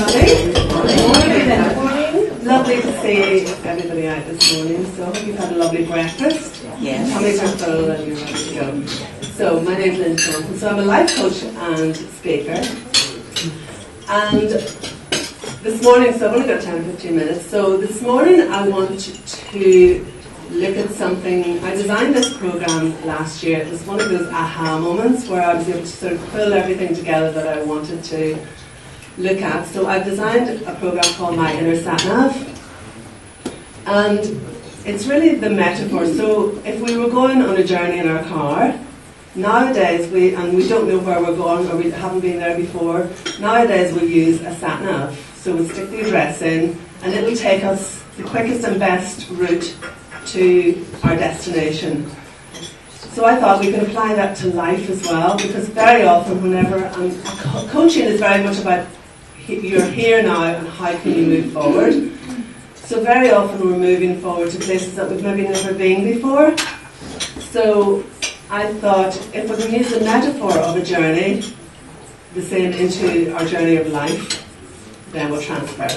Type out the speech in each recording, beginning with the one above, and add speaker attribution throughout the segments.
Speaker 1: everybody. Good morning. Lovely to see everybody out this morning. So I hope you've had a lovely breakfast.
Speaker 2: Yes.
Speaker 1: Tummies are full and you're ready to go. So my name is Lynn Thompson. So I'm a life coach and speaker. And this morning, so I've only got 10-15 minutes. So this morning I want to look at something. I designed this program last year. It was one of those aha moments where I was able to sort of pull everything together that I wanted to look at. So I've designed a program called My Inner Sat-Nav, and it's really the metaphor. So if we were going on a journey in our car, nowadays we don't know where we're going, or we haven't been there before, nowadays we use a sat-nav. So we stick the address in and it'll take us the quickest and best route to our destination. So I thought we could apply that to life as well, because very often whenever coaching is very much about you're here now and how can you move forward. So very often we're moving forward to places that we've maybe never been before. So I thought if we can use the metaphor of a journey the same into our journey of life, then we'll transfer.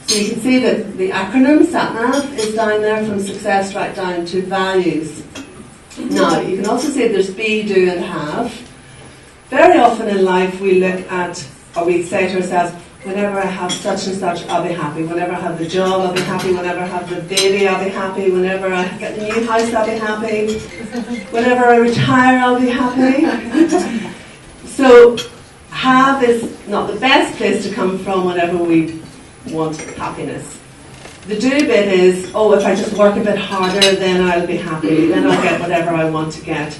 Speaker 1: So you can see that the acronym SATNAV is down there, from success right down to values. Now, you can also see there's be, do and have. Very often in life we look at, or we say to ourselves, whenever I have such and such, I'll be happy. Whenever I have the job, I'll be happy. Whenever I have the baby, I'll be happy. Whenever I get the new house, I'll be happy. Whenever I retire, I'll be happy. So, have is not the best place to come from whenever we want happiness. The do bit is, oh, if I just work a bit harder, then I'll be happy, then I'll get whatever I want to get.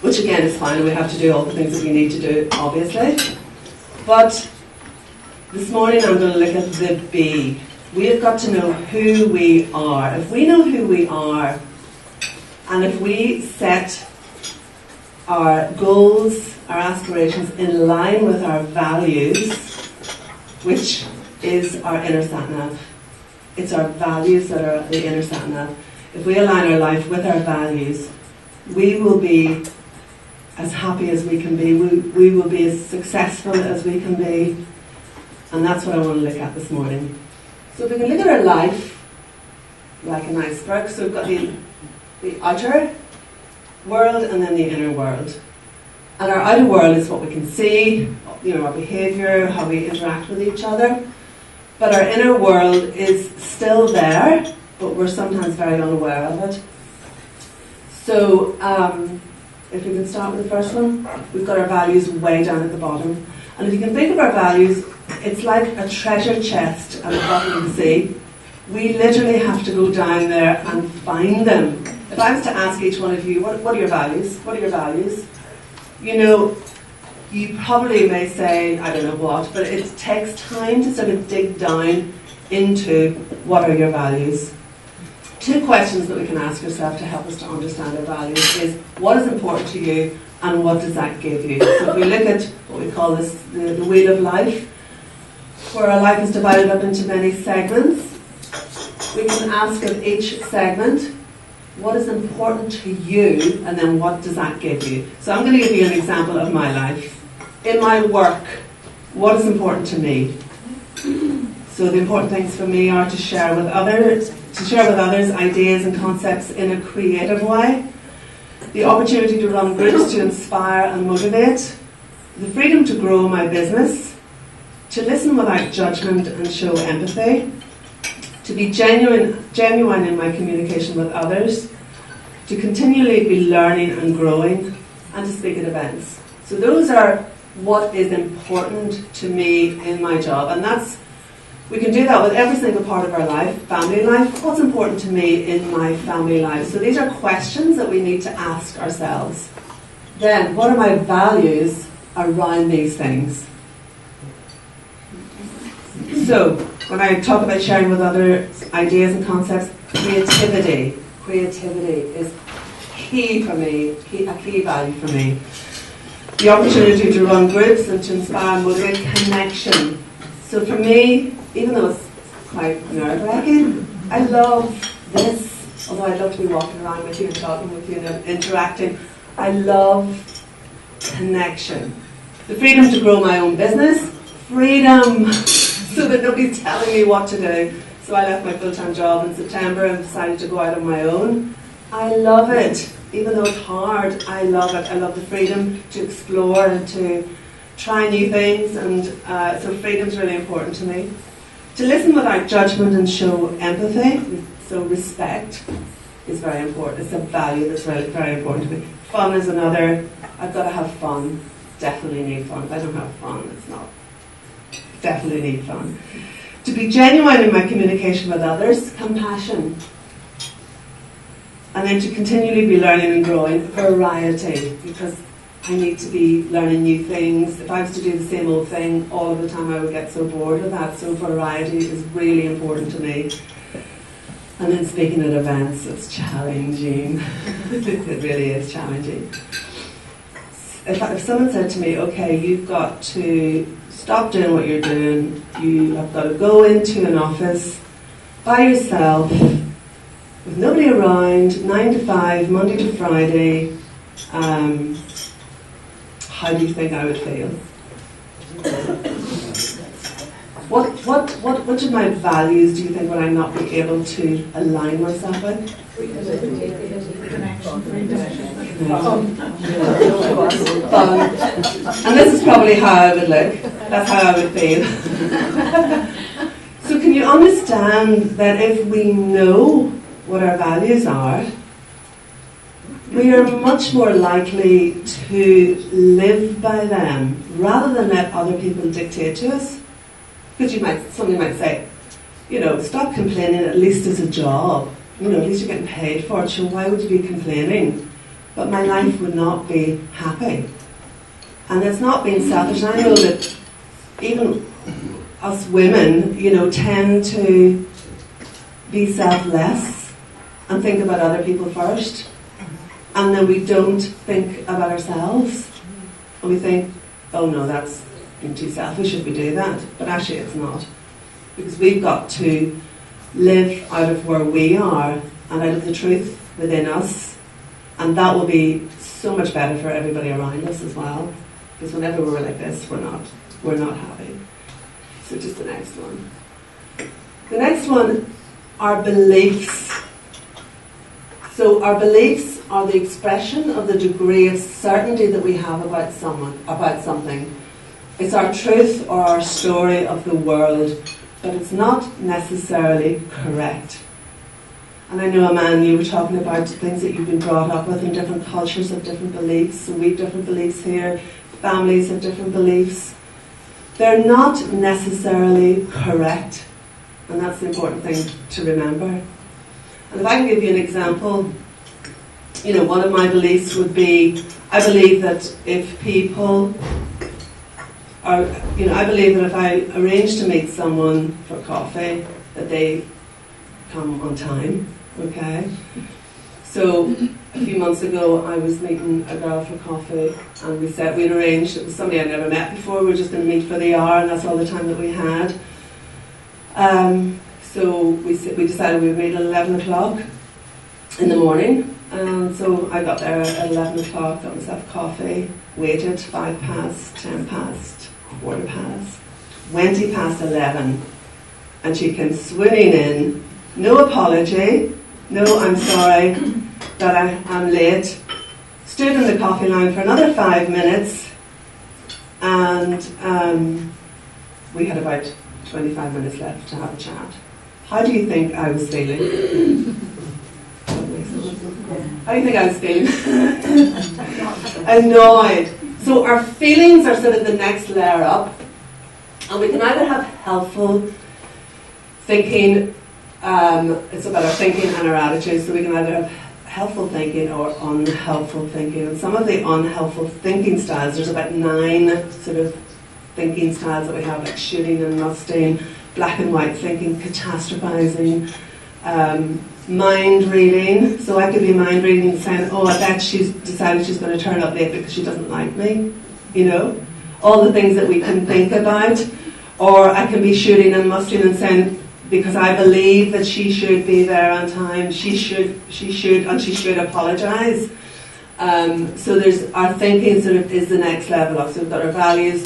Speaker 1: Which again is fine, and we have to do all the things that we need to do, obviously. But this morning I'm going to look at the be. We have got to know who we are. If we know who we are, and if we set our goals, our aspirations in line with our values, which is our inner sat-nav. It's our values that are the inner sat-nav. If we align our life with our values, we will be as happy as we can be. We will be as successful as we can be. And that's what I want to look at this morning. So if we can look at our life like an iceberg, so we've got the outer world and then the inner world. And our outer world is what we can see, our behaviour, how we interact with each other. But our inner world is still there, but we're sometimes very unaware of it. So, if we can start with the first one, we've got our values way down at the bottom. And if you can think of our values, it's like a treasure chest at the bottom of the sea. We literally have to go down there and find them. If I was to ask each one of you, what are your values? What are your values? You probably may say, I don't know what, but it takes time to sort of dig down into what are your values. Two questions that we can ask ourselves to help us to understand our values is, what is important to you and what does that give you? So if we look at what we call this, the wheel of life, where our life is divided up into many segments, we can ask of each segment, what is important to you, and then what does that give you? So I'm going to give you an example of my life. In my work, what is important to me? So the important things for me are to share with others ideas and concepts in a creative way, the opportunity to run groups to inspire and motivate, the freedom to grow my business, to listen without judgment and show empathy, to be genuine in my communication with others, to continually be learning and growing, and to speak at events. So those are what is important to me in my job, and we can do that with every single part of our life. Family life, what's important to me in my family life? So these are questions that we need to ask ourselves. Then, what are my values around these things? So, when I talk about sharing with others ideas and concepts, creativity is key for me, a key value for me. The opportunity to run groups and to inspire and motivate, connection. So for me, even though it's quite nerve-wracking, I love this, although I love to be walking around with you and talking with you and interacting. I love connection. The freedom to grow my own business, freedom, so that nobody's telling me what to do. So I left my full-time job in September and decided to go out on my own. I love it. Even though it's hard, I love it. I love the freedom to explore and to try new things, and so freedom's really important to me. To listen without judgment and show empathy, so respect, is very important. It's a value that's really very important to me. Fun is another. I've got to have fun. Definitely need fun. If I don't have fun, it's not. Definitely need fun. To be genuine in my communication with others, compassion. And then to continually be learning and growing, variety, because I need to be learning new things. If I was to do the same old thing all of the time, I would get so bored with that. So variety is really important to me. And then speaking at events, it's challenging. It really is challenging. If someone said to me, okay, you've got to stop doing what you're doing, you have got to go into an office by yourself, with nobody around, 9 to 5, Monday to Friday, how do you think I would feel? Which of my values do you think would I not be able to align myself with? Fun. And this is probably how I would look. That's how I would feel. So can you understand that if we know what our values are, we are much more likely to live by them rather than let other people dictate to us? Because somebody might say, stop complaining, at least it's a job. At least you're getting paid for it, so why would you be complaining? But my life would not be happy. And it's not being selfish. And I know that even us women, tend to be selfless and think about other people first. And then we don't think about ourselves. And we think, oh no, that's being too selfish if we do that. But actually it's not. Because we've got to live out of where we are and out of the truth within us. And that will be so much better for everybody around us as well. Because whenever we're like this, we're not happy. So just the next one. The next one are beliefs. So our beliefs are the expression of the degree of certainty that we have about something. It's our truth or our story of the world, but it's not necessarily correct. And I know, Aman, you were talking about things that you've been brought up with in different cultures have different beliefs. So we have different beliefs here. Families have different beliefs. They're not necessarily correct. And that's the important thing to remember. And if I can give you an example, one of my beliefs would be, I believe that if people are, I believe that if I arrange to meet someone for coffee, that they come on time, okay? So a few months ago, I was meeting a girl for coffee, and we'd arranged, it was somebody I'd never met before, we were just going to meet for the hour, and that's all the time that we had. So we decided we would meet at 11 o'clock in the morning, and so I got there at 11 o'clock, got myself coffee, waited 5 past, 10 past, quarter past, 20 past 11, and she came swooning in, no apology, no I'm sorry that I'm late, stood in the coffee line for another 5 minutes, and we had about 25 minutes left to have a chat. How do you think I was feeling? How do you think I was feeling? Annoyed. So our feelings are sort of the next layer up, and we can either have helpful thinking, it's about our thinking and our attitudes, so we can either have helpful thinking or unhelpful thinking. And some of the unhelpful thinking styles, there's about 9 sort of thinking styles that we have, like shooting and musting, black and white thinking, catastrophizing, mind reading. So I could be mind reading and saying, oh, I bet she's decided she's going to turn up late because she doesn't like me, all the things that we can think about. Or I can be shooting and musting and saying, because I believe that she should be there on time, she should apologise. So there's our thinking sort of is the next level up. So we've got our values,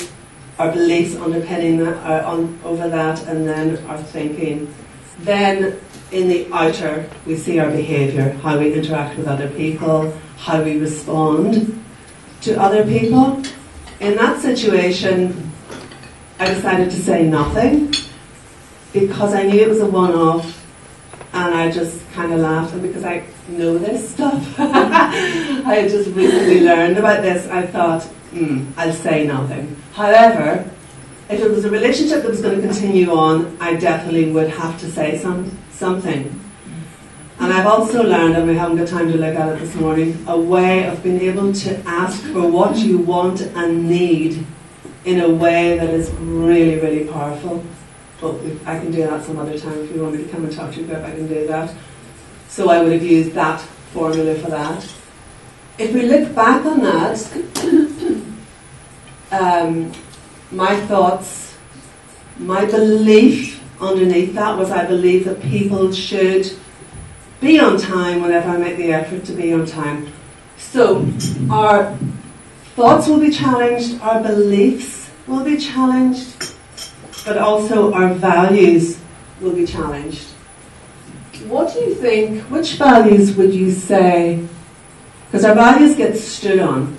Speaker 1: our beliefs underpinning that, over that, and then our thinking. Then in the outer, we see our behaviour, how we interact with other people, how we respond to other people. In that situation, I decided to say nothing because I knew it was a one-off, and I just kind of laughed, and because I know this stuff, I had just recently learned about this, I thought, I'll say nothing. However, if it was a relationship that was going to continue on, I definitely would have to say something. And I've also learned, and we haven't got time to look at it this morning, a way of being able to ask for what you want and need in a way that is really, really powerful. But I can do that some other time. If you want me to come and talk to you about it, I can do that. So I would have used that formula for that. If we look back on that, my thoughts, my belief underneath that was I believe that people should be on time whenever I make the effort to be on time. So our thoughts will be challenged, our beliefs will be challenged, but also our values will be challenged. What do you think, which values would you say, because our values get stood on,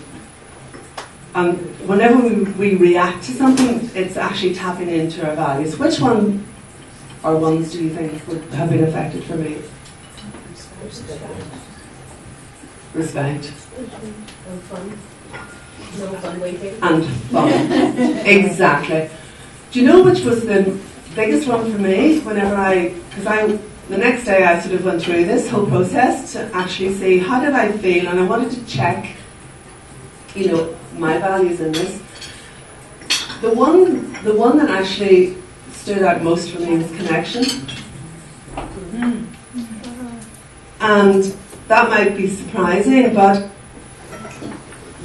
Speaker 1: and whenever we react to something, it's actually tapping into our values. Which one or ones do you think would have been affected for me? Respect.
Speaker 2: And fun. No fun waiting.
Speaker 1: And fun. Exactly. Do you know which was the biggest one for me? The next day I sort of went through this whole process to actually see how did I feel, and I wanted to check, my values in this. The one that actually stood out most for me was connection. And that might be surprising, but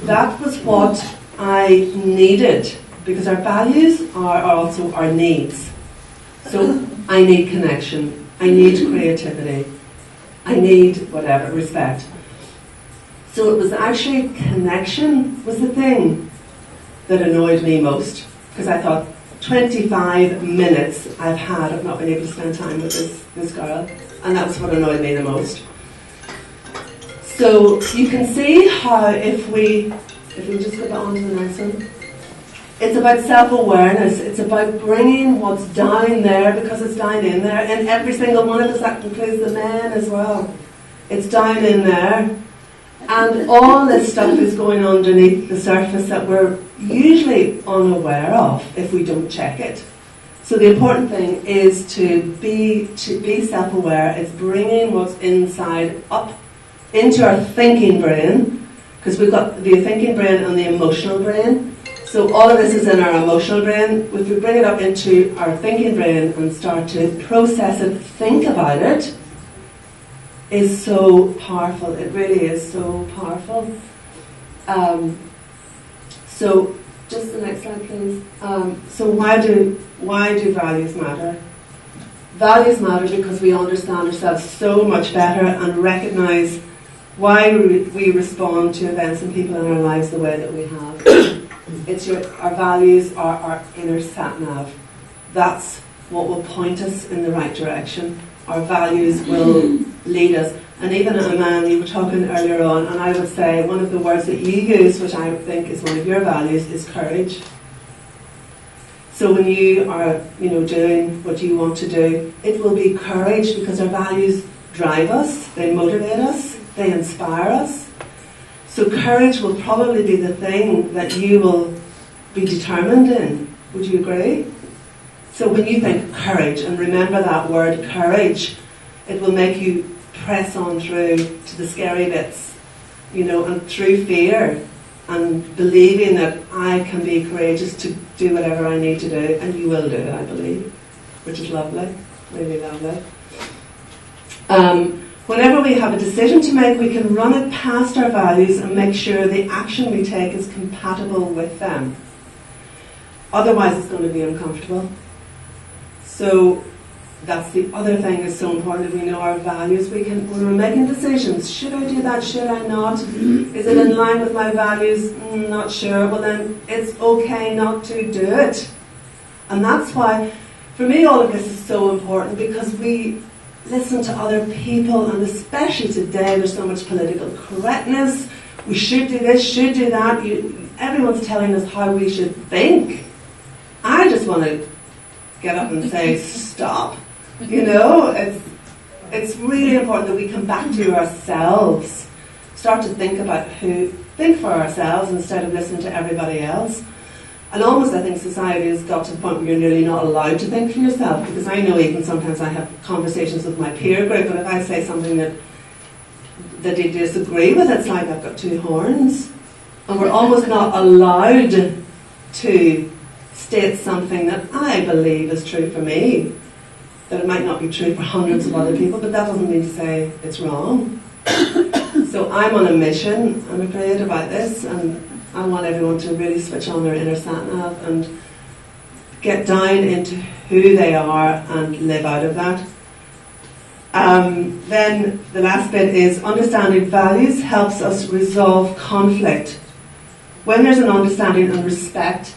Speaker 1: that was what I needed, because our values are also our needs. So I need connection, I need creativity, I need whatever, respect. So it was actually connection was the thing that annoyed me most, because I thought 25 minutes I've had of not being able to spend time with this girl, and that was what annoyed me the most. So you can see how if we just go on to the next one, it's about self-awareness. It's about bringing what's down there, because it's down in there, and every single one of us, that includes the men as well. It's down in there, and all this stuff is going underneath the surface that we're usually unaware of if we don't check it. So the important thing is to be self-aware. It's bringing what's inside up into our thinking brain, because we've got the thinking brain and the emotional brain. So all of this is in our emotional brain. If we bring it up into our thinking brain and start to process it, think about it, is so powerful. It really is so powerful. So just the next slide, please. So why do values matter? Values matter because we understand ourselves so much better and recognise why we respond to events and people in our lives the way that we have. Our values are our inner sat-nav. That's what will point us in the right direction. Our values will lead us. And even a man, you were talking earlier on, and I would say one of the words that you use, which I think is one of your values, is courage. So when you are, doing what you want to do, it will be courage, because our values drive us, they motivate us, they inspire us. So courage will probably be the thing that you will be determined in. Would you agree? So when you think courage, and remember that word courage, it will make you press on through to the scary bits, and through fear, and believing that I can be courageous to do whatever I need to do, and you will do it, I believe, which is lovely, really lovely. Whenever we have a decision to make, we can run it past our values and make sure the action we take is compatible with them. Otherwise, it's going to be uncomfortable. So that's the other thing is so important. If we know our values, when we're making decisions, should I do that, should I not? Is it in line with my values? Not sure. Well then, it's okay not to do it. And that's why, for me, all of this is so important, because we listen to other people, and especially today, there's so much political correctness. We should do this, should do that. Everyone's telling us how we should think. I just want to get up and say, stop. It's really important that we come back to ourselves, start to think for ourselves instead of listening to everybody else. And almost I think society has got to the point where you're nearly not allowed to think for yourself, because I know even sometimes I have conversations with my peer group, and if I say something that they disagree with, it's like I've got two horns. And we're almost not allowed to state something that I believe is true for me. That it might not be true for hundreds of other people, but that doesn't mean to say it's wrong. So I'm on a mission, I'm afraid, about this, and I want everyone to really switch on their inner sat-nav and get down into who they are and live out of that. Then the last bit is understanding values helps us resolve conflict. When there's an understanding and respect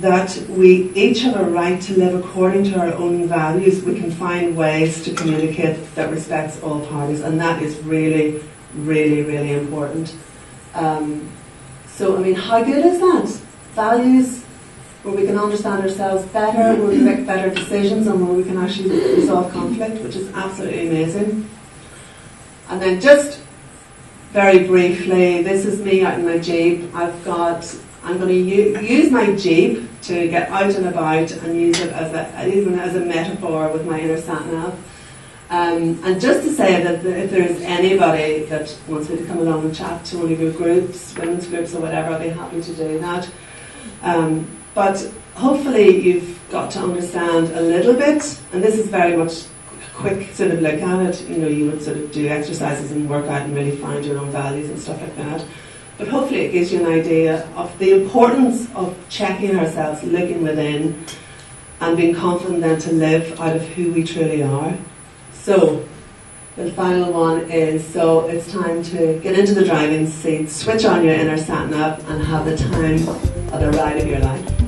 Speaker 1: that we each have a right to live according to our own values, we can find ways to communicate that respects all parties, and that is really, really, really important. So, I mean, how good is that? Values where we can understand ourselves better, where we make better decisions, and where we can actually resolve conflict, which is absolutely amazing. And then just very briefly, this is me out in my Jeep. I'm going to use my Jeep to get out and about and use it even as a metaphor with my inner sat-nav. And just to say that if there's anybody that wants me to come along and chat to one of your groups, women's groups or whatever, I'll be happy to do that. But hopefully you've got to understand a little bit, and this is very much a quick sort of look at it. You would sort of do exercises and work out and really find your own values and stuff like that. But hopefully it gives you an idea of the importance of checking ourselves, looking within, and being confident then to live out of who we truly are. So, the final one is, so it's time to get into the driving seat, switch on your inner sat-nav, and have the time of the ride of your life.